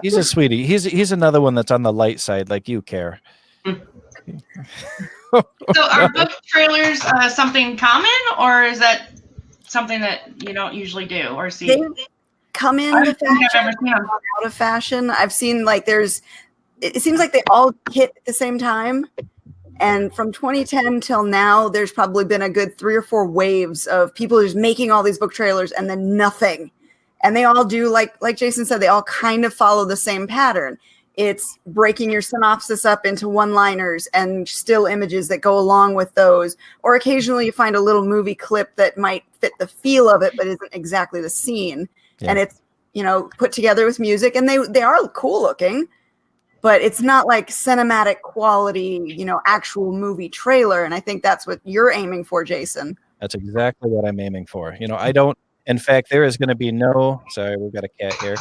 He's a sweetie. He's another one that's on the light side, like you, Care. So are book trailers something common, or is that something that you don't usually do or see? They come into fashion, out of fashion. I've seen like it seems like they all hit at the same time. And from 2010 till now, there's probably been a good 3 or 4 waves of people just making all these book trailers and then nothing. And they all do, like Jason said, they all kind of follow the same pattern. It's breaking your synopsis up into one-liners and still images that go along with those. Or occasionally you find a little movie clip that might fit the feel of it, but isn't exactly the scene. Yeah. And it's, you know, put together with music, and they are cool looking, but it's not like cinematic quality, you know, actual movie trailer. And I think that's what you're aiming for, Jason. That's exactly what I'm aiming for. You know, in fact, there is going to be sorry, we've got a cat here.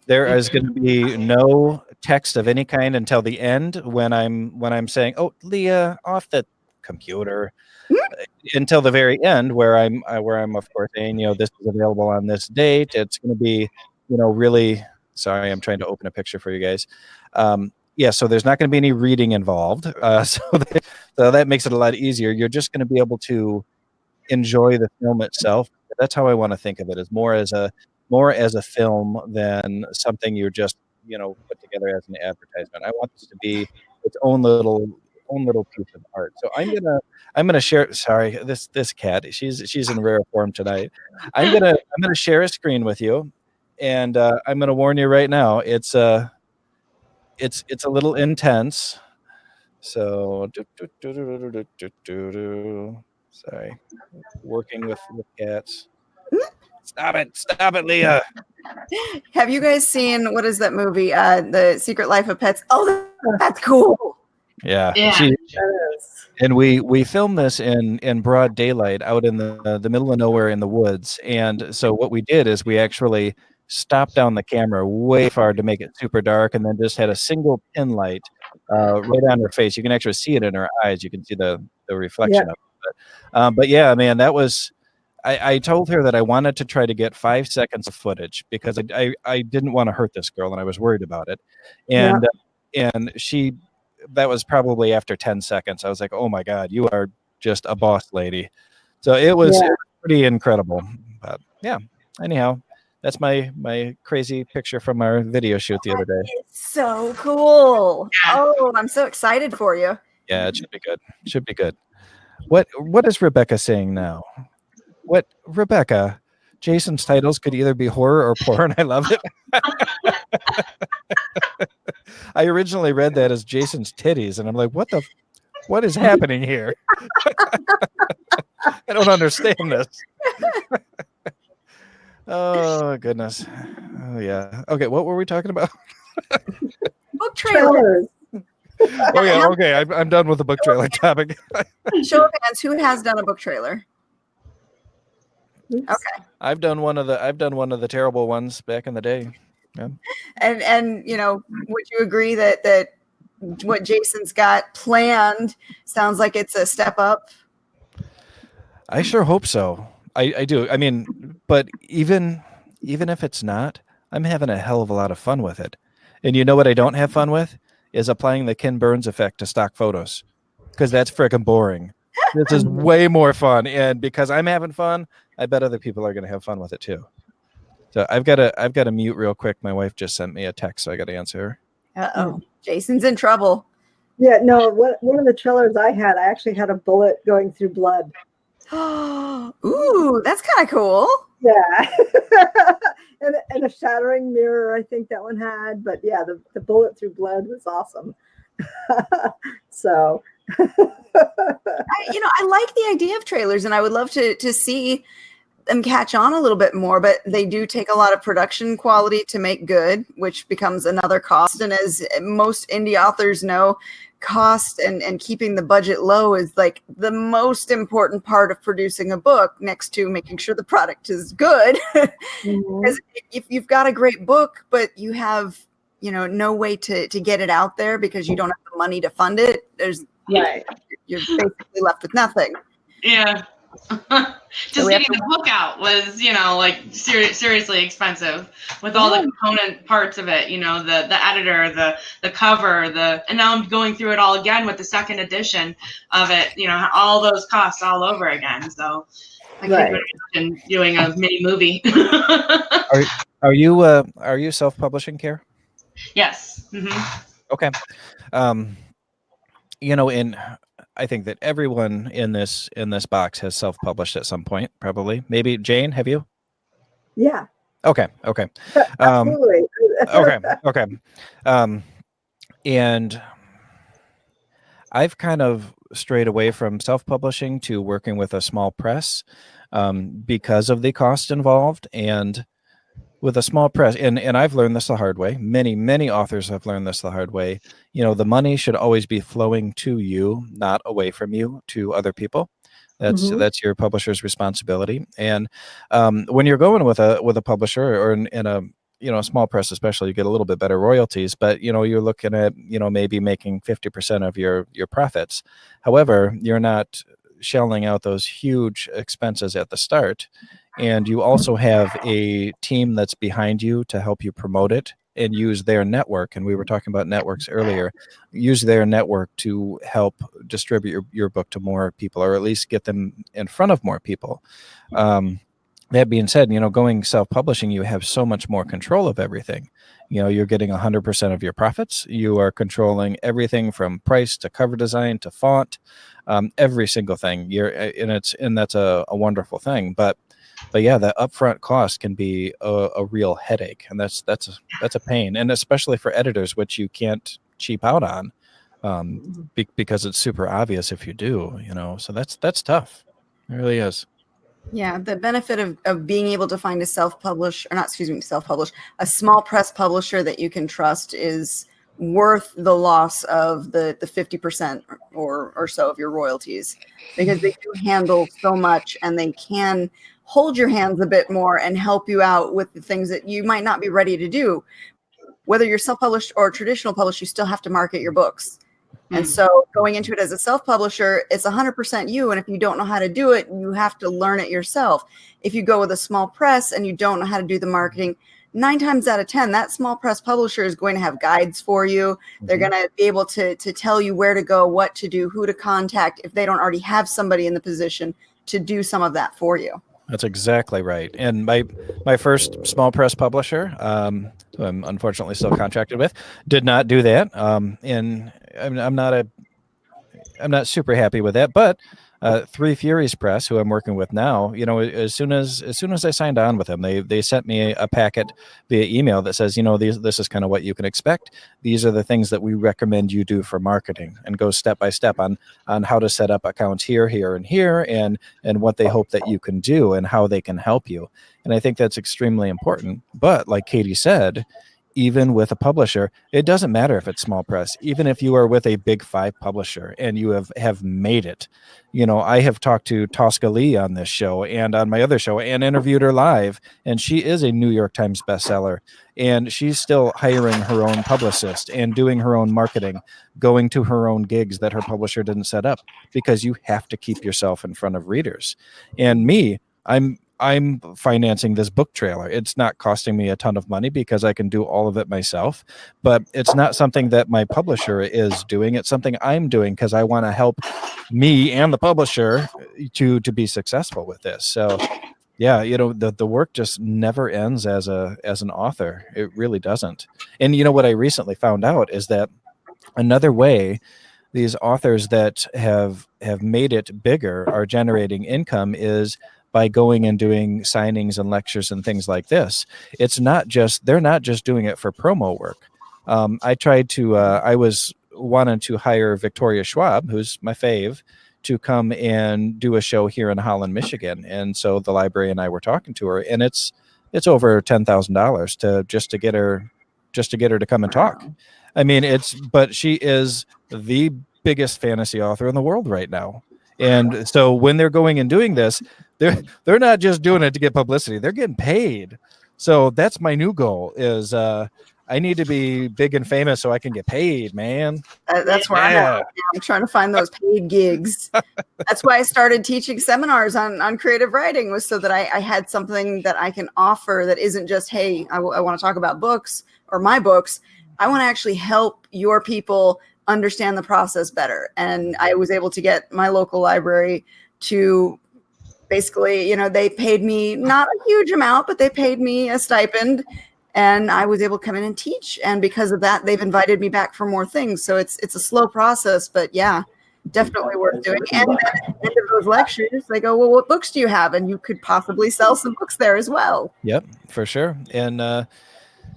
There is going to be no text of any kind until the end when I'm saying, "Oh, Leah, off the computer," until the very end where I'm of course saying, you know, this is available on this date. It's going to be, you know, really. Sorry, I'm trying to open a picture for you guys. Yeah, so there's not going to be any reading involved. So that makes it a lot easier. You're just going to be able to enjoy the film itself. That's how I want to think of it, as more as a more as a film than something you're just, put together as an advertisement. I want this to be its own little piece of art. So I'm gonna share. Sorry, this cat. She's in rare form tonight. I'm gonna share a screen with you, and I'm gonna warn you right now. It's a little intense. So sorry, working with cats. Stop it, Leah. Have you guys seen, what is that movie? The Secret Life of Pets. Oh, that's cool. Yeah. Yeah. And we filmed this in broad daylight out in the middle of nowhere in the woods. And so what we did is we actually stopped down the camera way far to make it super dark, and then just had a single pin light right on her face. You can actually see it in her eyes. You can see the reflection of it. But yeah, man, that was. I told her that I wanted to try to get 5 seconds of footage because I didn't want to hurt this girl, and I was worried about it. And that was probably after 10 seconds. I was like, oh my God, you are just a boss lady. So it was pretty incredible. But yeah, anyhow, that's my crazy picture from our video shoot the other day. It's so cool. Oh, I'm so excited for you. Yeah, it should be good. Should be good. What is Rebecca saying now? What, Rebecca? Jason's titles could either be horror or porn. I love it. I originally read that as Jason's titties, and I'm like, what is happening here? I don't understand this. Oh goodness. Oh yeah. Okay, what were we talking about? Book trailers. Oh yeah. Okay, I'm done with the book trailer topic. Show of hands, who has done a book trailer? Okay. I've done one of the terrible ones back in the day. Yeah. And would you agree that what Jason's got planned sounds like it's a step up? I sure hope so. I do. I mean, but even if it's not, I'm having a hell of a lot of fun with it. And you know what I don't have fun with is applying the Ken Burns effect to stock photos, because that's freaking boring. This is way more fun, and because I'm having fun, I bet other people are going to have fun with it too. So I've got to mute real quick. My wife just sent me a text, so I got to answer her. Uh-oh. Jason's in trouble. Yeah, no, one of the trailers I actually had a bullet going through blood. Ooh, that's kind of cool. Yeah. and a shattering mirror, I think that one had. But yeah, the bullet through blood was awesome. So I like the idea of trailers, and I would love to see them catch on a little bit more, but they do take a lot of production quality to make good, which becomes another cost. And as most indie authors know, cost and keeping the budget low is like the most important part of producing a book, next to making sure the product is good. Because if you've got a great book, but you have no way to get it out there because you don't have the money to fund it, you're basically left with nothing. Yeah. Just getting the book out was, seriously expensive with all the component parts of it, the editor, the cover, and now I'm going through it all again with the second edition of it, all those costs all over again. So I can't imagine doing a mini movie. Are you self-publishing, Care? Yes. Mm-hmm. Okay. I think that everyone in this box has self-published at some point, probably. Maybe Jane, have you? Yeah. Okay. Absolutely. Okay. And I've kind of strayed away from self-publishing to working with a small press because of the cost involved. And with a small press, and I've learned this the hard way. Many authors have learned this the hard way. The money should always be flowing to you, not away from you to other people. That's your publisher's responsibility. And when you're going with a publisher or in a small press, especially, you get a little bit better royalties. But you're looking at maybe making 50% of your profits. However, you're not shelling out those huge expenses at the start. And you also have a team that's behind you to help you promote it and use their network. And we were talking about networks earlier. Use their network to help distribute your book to more people, or at least get them in front of more people. that being said, going self-publishing, you have so much more control of everything. You're getting 100% of your profits. You are controlling everything from price to cover design to font, every single thing. And that's a wonderful thing. But yeah, the upfront cost can be a real headache, and that's a pain, and especially for editors, which you can't cheap out on, because it's super obvious if you do. So that's tough. It really is. Yeah, the benefit of being able to find a self-publish, or not, excuse me, self-publish, a small press publisher that you can trust is worth the loss of the 50% or so of your royalties, because they do handle so much, and they can hold your hands a bit more and help you out with the things that you might not be ready to do. Whether you're self-published or traditional published, you still have to market your books. And so going into it as a self-publisher, it's 100% you. And if you don't know how to do it, you have to learn it yourself. If you go with a small press and you don't know how to do the marketing, 9 times out of 10, that small press publisher is going to have guides for you. They're going to be able to tell you where to go, what to do, who to contact, if they don't already have somebody in the position to do some of that for you. That's exactly right. And my first small press publisher, who I'm unfortunately still contracted with, did not do that. And I'm not super happy with that. But Three Furies Press, who I'm working with now, as soon as I signed on with them, they sent me a packet via email that says, this is kind of what you can expect. These are the things that we recommend you do for marketing, and go step by step on how to set up accounts here, and here, and what they hope that you can do and how they can help you. And I think that's extremely important. But like Katie said, even with a publisher, it doesn't matter if it's small press. Even if you are with a big 5 publisher and you have made it, I have talked to Tosca Lee on this show and on my other show, and interviewed her live, and she is a New York Times bestseller, and she's still hiring her own publicist and doing her own marketing, going to her own gigs that her publisher didn't set up, because you have to keep yourself in front of readers. And me, I'm financing this book trailer. It's not costing me a ton of money because I can do all of it myself, but it's not something that my publisher is doing. It's something I'm doing because I want to help me and the publisher to be successful with this. So yeah, the work just never ends as an author. It really doesn't. And what I recently found out is that another way these authors that have made it bigger are generating income is by going and doing signings and lectures and things like this. They're not just doing it for promo work. I was wanting to hire Victoria Schwab, who's my fave, to come and do a show here in Holland, Michigan. And so the library and I were talking to her, and it's over $10,000 just to get her to come and talk. I mean, but she is the biggest fantasy author in the world right now. And so when they're going and doing this, they're not just doing it to get publicity. They're getting paid. So that's my new goal is I need to be big and famous so I can get paid, man. That's where I'm at. I'm trying to find those paid gigs. That's why I started teaching seminars on creative writing, was so that I had something that I can offer that isn't just, hey, I want to talk about books or my books. I want to actually help your people understand the process better. And I was able to get my local library to basically, they paid me not a huge amount, but they paid me a stipend, and I was able to come in and teach. And because of that, they've invited me back for more things. So it's a slow process, but yeah, definitely worth doing. And then at the end of those lectures, they go, well, what books do you have? And you could possibly sell some books there as well. Yep, for sure. And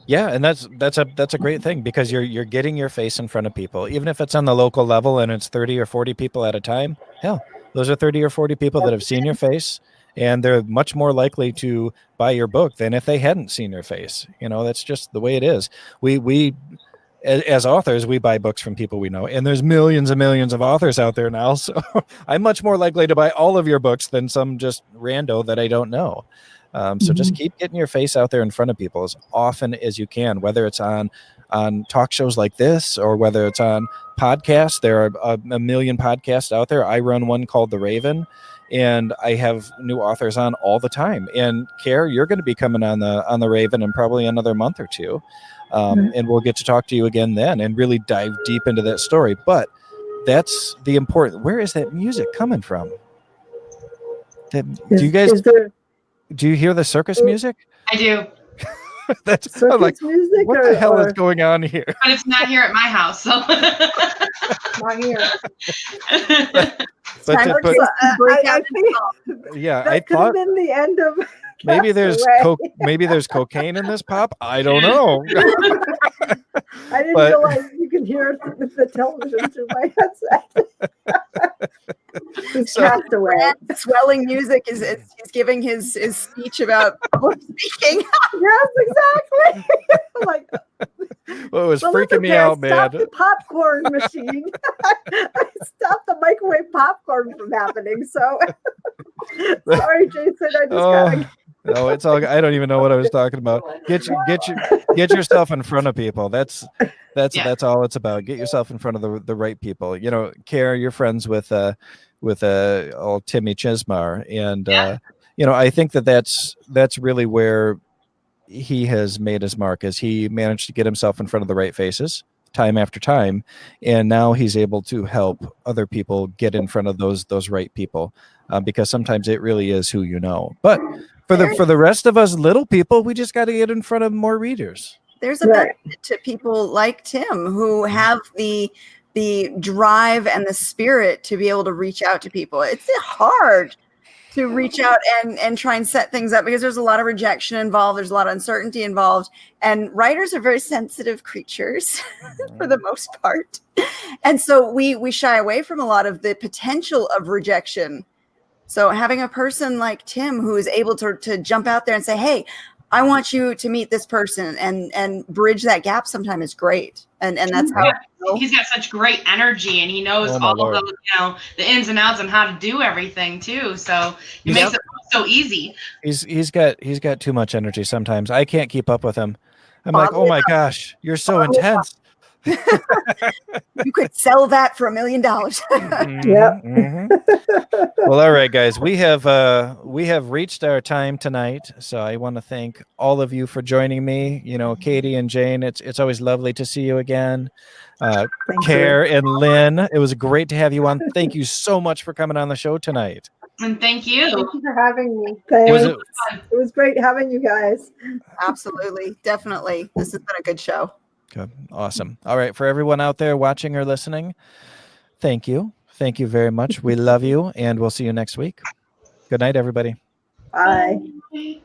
yeah, and that's a great thing, because you're getting your face in front of people, even if it's on the local level and it's 30 or 40 people at a time. Hell, those are 30 or 40 people that have seen your face, and they're much more likely to buy your book than if they hadn't seen your face. That's just the way it is. We as authors, we buy books from people we know, and there's millions and millions of authors out there now. So I'm much more likely to buy all of your books than some just rando that I don't know. So just keep getting your face out there in front of people as often as you can, whether it's on talk shows like this or whether it's on podcasts. There are a million podcasts out there. I run one called The Raven, and I have new authors on all the time. And Care, you're going to be coming on the Raven in probably another month or two. And we'll get to talk to you again then and really dive deep into that story. But that's the important. Where is that music coming from? Do you guys? Do you hear the circus music? I do, That's I'm Circus like, music, what the hell is going on here? but it's not here at my house. So. Not here. But Time to for put- Jason to break I out think in song. yeah, I that could have thought been the end of maybe there's Castaway. maybe there's cocaine in this pop. I don't know. I didn't But- realize you could hear it with the television through my headset. It's So- Castaway. And swelling music is he's giving his speech about public speaking. Yes, exactly. I'm like, Well, it was well, freaking look, me okay, out, I stopped man. the popcorn machine. I stopped the microwave popcorn from happening. So sorry, Jason. I just gotta. No, it's all. I don't even know what I was talking about. Get yourself in front of people. That's Yeah. all it's about. Get yourself in front of the right people. You know, Kara, you're friends with old Timmy Chismar, and Yeah. you know, I think that's really where he has made his mark, is he managed to get himself in front of the right faces time after time, and now he's able to help other people get in front of those right people, because sometimes it really is who you know. But for the rest of us little people, we just got to get in front of more readers. There's a Right. benefit to people like Tim who have the drive and the spirit to be able to reach out to people. It's hard to reach out and try and set things up because there's a lot of rejection involved. There's a lot of uncertainty involved. And writers are very sensitive creatures for the most part. And so we shy away from a lot of the potential of rejection. So having a person like Tim who is able to jump out there and say, hey, I want you to meet this person and bridge that gap sometimes is great. And that's how He's got such great energy, and he knows Oh, my all Lord. those, the ins and outs on how to do everything too. So it Yep. makes it so easy. He's got too much energy sometimes. I can't keep up with him. I'm like, Bottle oh my gosh, you're so intense. you could sell that for $1 million. Yep. Mhm. Well, all right, guys, we have reached our time tonight. So I want to thank all of you for joining me. You know, Katie and Jane, it's always lovely to see you again. Thank you. Care and Lynn, it was great to have you on. Thank you so much for coming on the show tonight. And thank you. Thank you for having me. Was Thanks. it It was great having you guys. Absolutely. Definitely. This has been a good show. good? Awesome. All right, for everyone out there watching or listening, thank you. Thank you very much. We love you, and we'll see you next week. Good night, everybody. Bye. Bye.